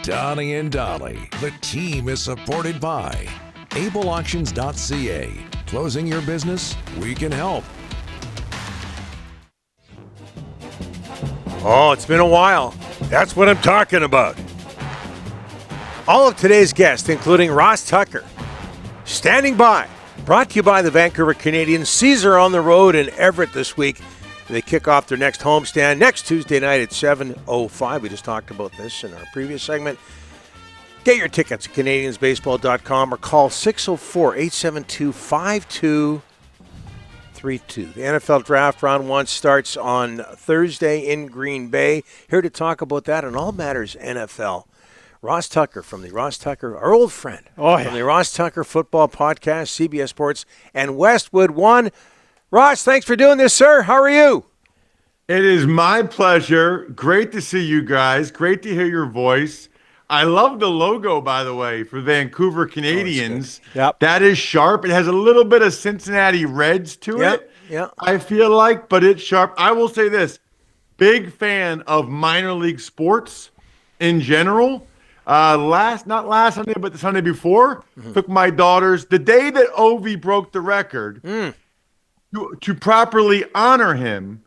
Donnie and Dolly. The team is supported by ableauctions.ca. Closing your business? We can help. Oh, it's been a while. That's what I'm talking about. All of today's guests, including Ross Tucker, standing by. Brought to you by the Vancouver Canadians. Caesar on the road in Everett this week. They kick off their next homestand next Tuesday night at 7:05. We just talked about this in our previous segment. Get your tickets at CanadiansBaseball.com or call 604-872-5232. The NFL Draft Round 1 starts on Thursday in Green Bay. Here to talk about that and all matters NFL. Ross Tucker from the Ross Tucker, our old friend, from the Ross Tucker Football Podcast, CBS Sports, and Westwood One. Ross, thanks for doing this, sir. How are you? It is my pleasure. Great to see you guys. Great to hear your voice. I love the logo, by the way, for Vancouver Canadians. Yep. That is sharp. It has a little bit of Cincinnati Reds to it. Yeah. I feel like, but it's sharp. I will say this. Big fan of minor league sports in general. Not last Sunday, but the Sunday before, took my daughters, the day that Ovi broke the record, to properly honor him,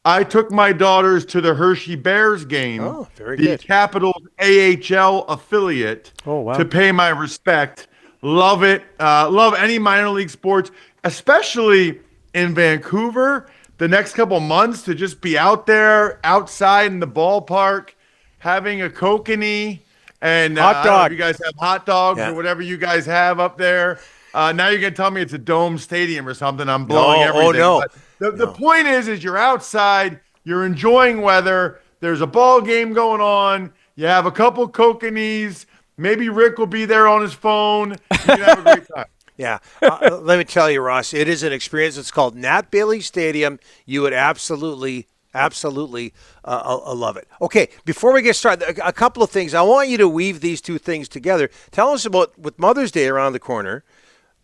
I took my daughters to the Hershey Bears game, the Capitals AHL affiliate, to pay my respect. Love it. Love any minor league sports, especially in Vancouver. The next couple months to just be out there, outside in the ballpark, having a kokanee. And hot dog. You guys have hot dogs or whatever you guys have up there. Now you're going to tell me it's a dome stadium or something. I'm blowing everything. Oh, no. But the point is you're outside, you're enjoying weather, there's a ball game going on, you have a couple kokanees, maybe Rick will be there on his phone. You can have a great time. Yeah. Let me tell you, Ross, it is an experience. It's called Nat Bailey Stadium. You would absolutely love it. Okay, before we get started, a couple of things. I want you to weave these two things together. Tell us about, with Mother's Day around the corner,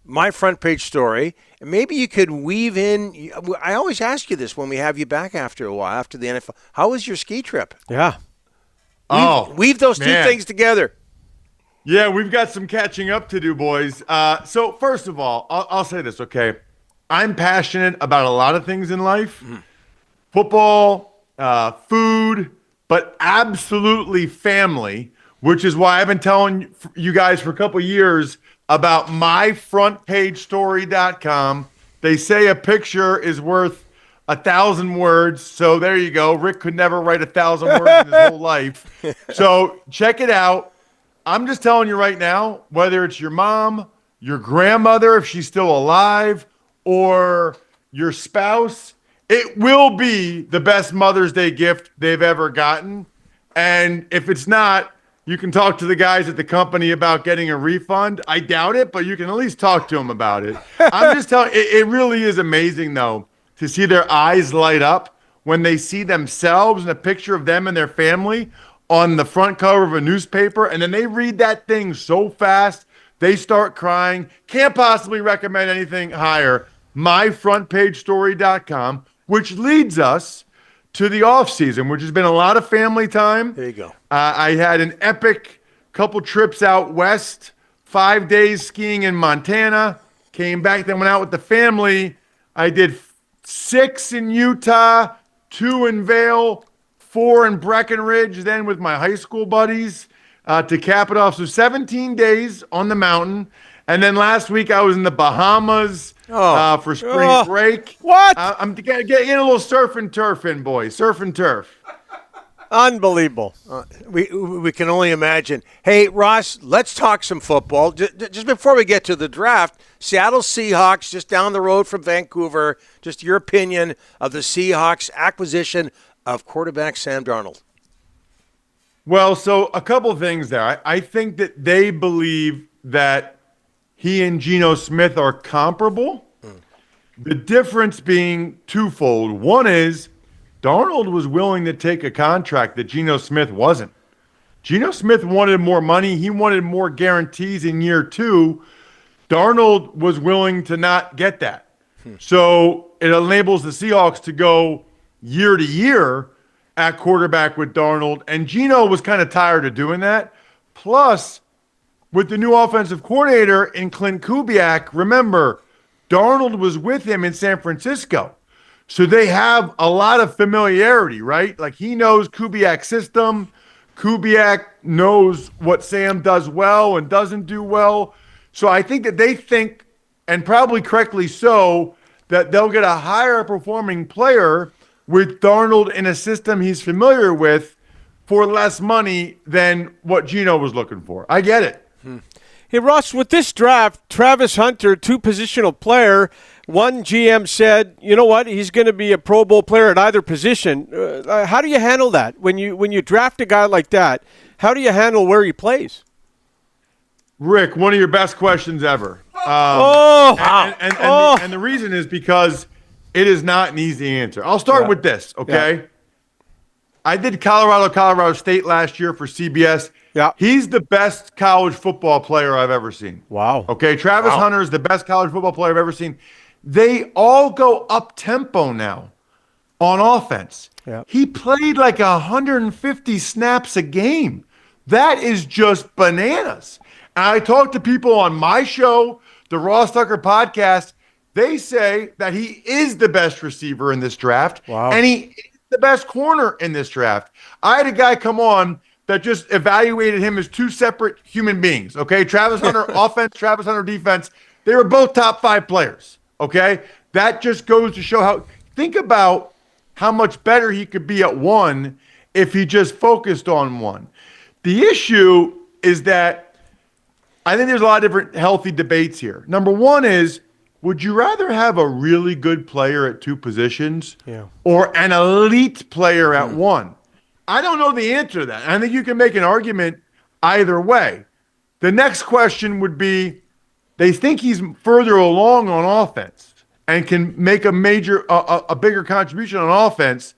my front page story, and maybe you could weave in. I always ask you this when we have you back after a while, after the NFL. How was your ski trip? Yeah. Weave those two things together. Yeah, we've got some catching up to do, boys. So first of all, I'll say this, okay? I'm passionate about a lot of things in life. Football, food, but absolutely family, which is why I've been telling you guys for a couple years about myfrontpagestory.com. They say a picture is worth 1,000 words, so there you go. Rick could never write 1,000 words in his whole life. So check it out. I'm just telling you right now, whether it's your mom, your grandmother, if she's still alive, or your spouse, it will be the best Mother's Day gift they've ever gotten. And if it's not, you can talk to the guys at the company about getting a refund. I doubt it, but you can at least talk to them about it. I'm just telling you, it really is amazing, though, to see their eyes light up when they see themselves and a picture of them and their family on the front cover of a newspaper, and then they read that thing so fast, they start crying. Can't possibly recommend anything higher. myfrontpagestory.com. Which leads us to the off-season, which has been a lot of family time. There you go. I had an epic couple trips out west, 5 days skiing in Montana, came back, then went out with the family. I did 6 in Utah, 2 in Vail, 4 in Breckenridge, then with my high school buddies to cap it off. So 17 days on the mountain. And then last week I was in the Bahamas for spring break. What? I'm getting a little surf and turf in, boys. Surf and turf. Unbelievable. We can only imagine. Hey, Ross, let's talk some football. Just before we get to the draft, Seattle Seahawks, just down the road from Vancouver, just your opinion of the Seahawks acquisition of quarterback Sam Darnold. Well, so a couple things there. I think that they believe that he and Geno Smith are comparable. The difference being twofold. One is Darnold was willing to take a contract that Geno Smith wasn't. Geno Smith wanted more money. He wanted more guarantees in year 2. Darnold was willing to not get that. So it enables the Seahawks to go year to year at quarterback with Darnold. And Geno was kind of tired of doing that. Plus, with the new offensive coordinator in Clint Kubiak, remember, Darnold was with him in San Francisco. So they have a lot of familiarity, right? Like he knows Kubiak's system. Kubiak knows what Sam does well and doesn't do well. So I think that they think, and probably correctly so, that they'll get a higher performing player with Darnold in a system he's familiar with for less money than what Gino was looking for. I get it. Hey, Ross, with this draft, Travis Hunter, two-positional player, one GM said, you know what, he's going to be a Pro Bowl player at either position. How do you handle that? When you draft a guy like that, how do you handle where he plays? Rick, one of your best questions ever. And the reason is because it is not an easy answer. I'll start with this, okay? Yeah. I did Colorado State last year for CBS. Yeah. He's the best college football player I've ever seen. Wow. Okay, Travis Hunter is the best college football player I've ever seen. They all go up-tempo now on offense. Yeah. He played like 150 snaps a game. That is just bananas. And I talk to people on my show, the Ross Tucker podcast. They say that he is the best receiver in this draft. Wow. And he is the best corner in this draft. I had a guy come on that just evaluated him as two separate human beings, okay? Travis Hunter offense, Travis Hunter defense. They were both top 5 players, okay? That just goes to show how – think about how much better he could be at one if he just focused on one. The issue is that I think there's a lot of different healthy debates here. Number one is, would you rather have a really good player at two positions or an elite player at one? I don't know the answer to that. I think you can make an argument either way. The next question would be, they think he's further along on offense and can make a bigger contribution on offense,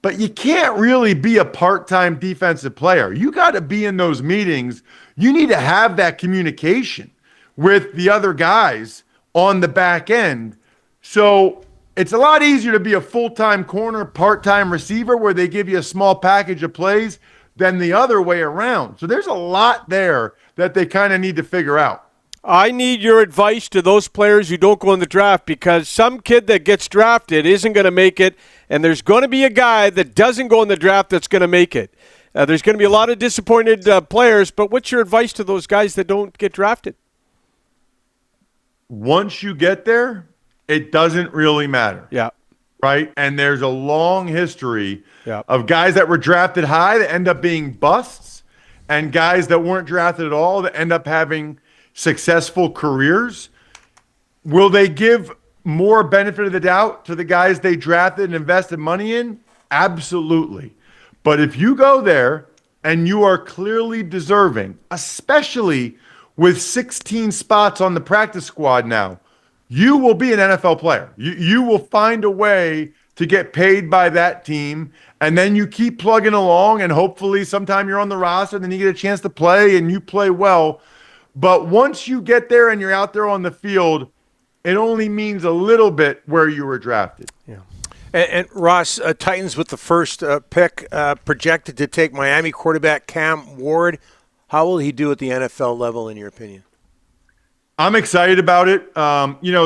but you can't really be a part-time defensive player. You got to be in those meetings. You need to have that communication with the other guys on the back end. So it's a lot easier to be a full-time corner, part-time receiver where they give you a small package of plays than the other way around. So there's a lot there that they kind of need to figure out. I need your advice to those players who don't go in the draft, because some kid that gets drafted isn't going to make it, and there's going to be a guy that doesn't go in the draft that's going to make it. There's going to be a lot of disappointed players, but what's your advice to those guys that don't get drafted? Once you get there, it doesn't really matter. Yeah. Right? And there's a long history of guys that were drafted high that end up being busts, and guys that weren't drafted at all that end up having successful careers. Will they give more benefit of the doubt to the guys they drafted and invested money in? Absolutely. But if you go there and you are clearly deserving, especially with 16 spots on the practice squad now, you will be an NFL player. You will find a way to get paid by that team, and then you keep plugging along, and hopefully sometime you're on the roster, and then you get a chance to play, and you play well. But once you get there and you're out there on the field, it only means a little bit where you were drafted. Yeah. And Ross, Titans with the first pick, projected to take Miami quarterback Cam Ward. How will he do at the NFL level, in your opinion? I'm excited about it.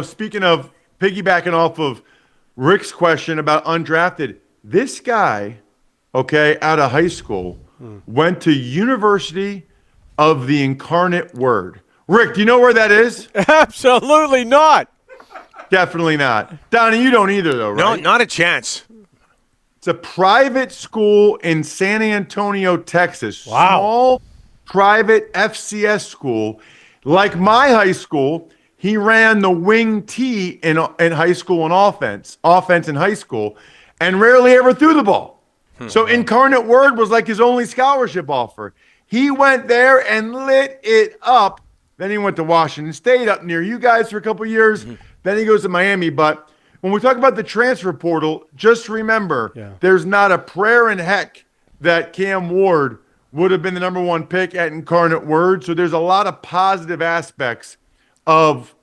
Speaking of piggybacking off of Rick's question about undrafted, this guy, out of high school, went to University of the Incarnate Word. Rick, do you know where that is? Absolutely not. Definitely not. Donnie, you don't either, though, right? No, not a chance. It's a private school in San Antonio, Texas. Wow. Small private FCS school. Like my high school, he ran the wing T in high school and offense in high school, and rarely ever threw the ball. So Incarnate Word was like his only scholarship offer. He went there and lit it up. Then he went to Washington State up near you guys for a couple years. Then he goes to Miami. But when we talk about the transfer portal, just remember, there's not a prayer in heck that Cam Ward would have been the number one pick at Incarnate Word. So there's a lot of positive aspects of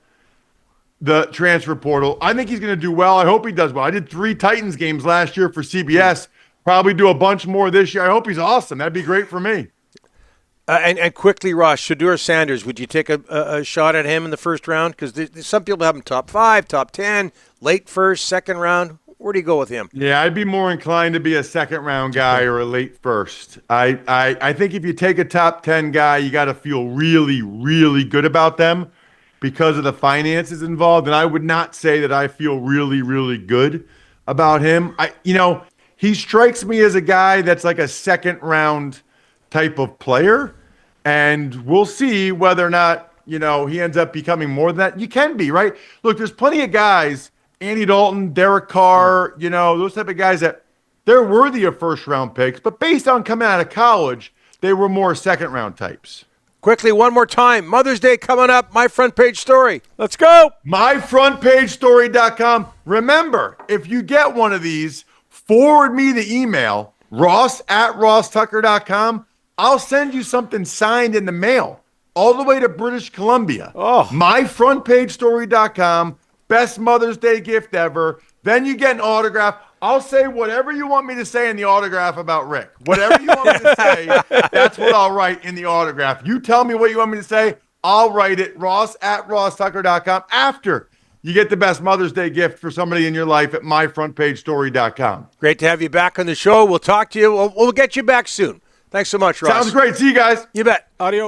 the transfer portal. I think he's going to do well. I hope he does well. I did 3 Titans games last year for CBS. Probably do a bunch more this year. I hope he's awesome. That'd be great for me. And quickly, Ross, Shedeur Sanders, would you take a shot at him in the first round? Because some people have him top 5, top 10, late first, second round. Where do you go with him? Yeah, I'd be more inclined to be a second-round guy or a late first. I think if you take a top 10 guy, you got to feel really, really good about them because of the finances involved. And I would not say that I feel really, really good about him. He strikes me as a guy that's like a second-round type of player. And we'll see whether or not, he ends up becoming more than that. You can be, right? Look, there's plenty of guys, Andy Dalton, Derek Carr, those type of guys that they're worthy of first-round picks. But based on coming out of college, they were more second-round types. Quickly, one more time. Mother's Day coming up. My front page story. Let's go. MyFrontPageStory.com. Remember, if you get one of these, forward me the email, ross@rosstucker.com. I'll send you something signed in the mail all the way to British Columbia. MyFrontPageStory.com. Best Mother's Day gift ever. Then you get an autograph. I'll say whatever you want me to say in the autograph about Rick. Whatever you want me to say, that's what I'll write in the autograph. You tell me what you want me to say, I'll write it, ross@rosstucker.com, after you get the best Mother's Day gift for somebody in your life at MyFrontPageStory.com. Great to have you back on the show. We'll talk to you. We'll get you back soon. Thanks so much, Ross. Sounds great. See you guys. You bet. Adios.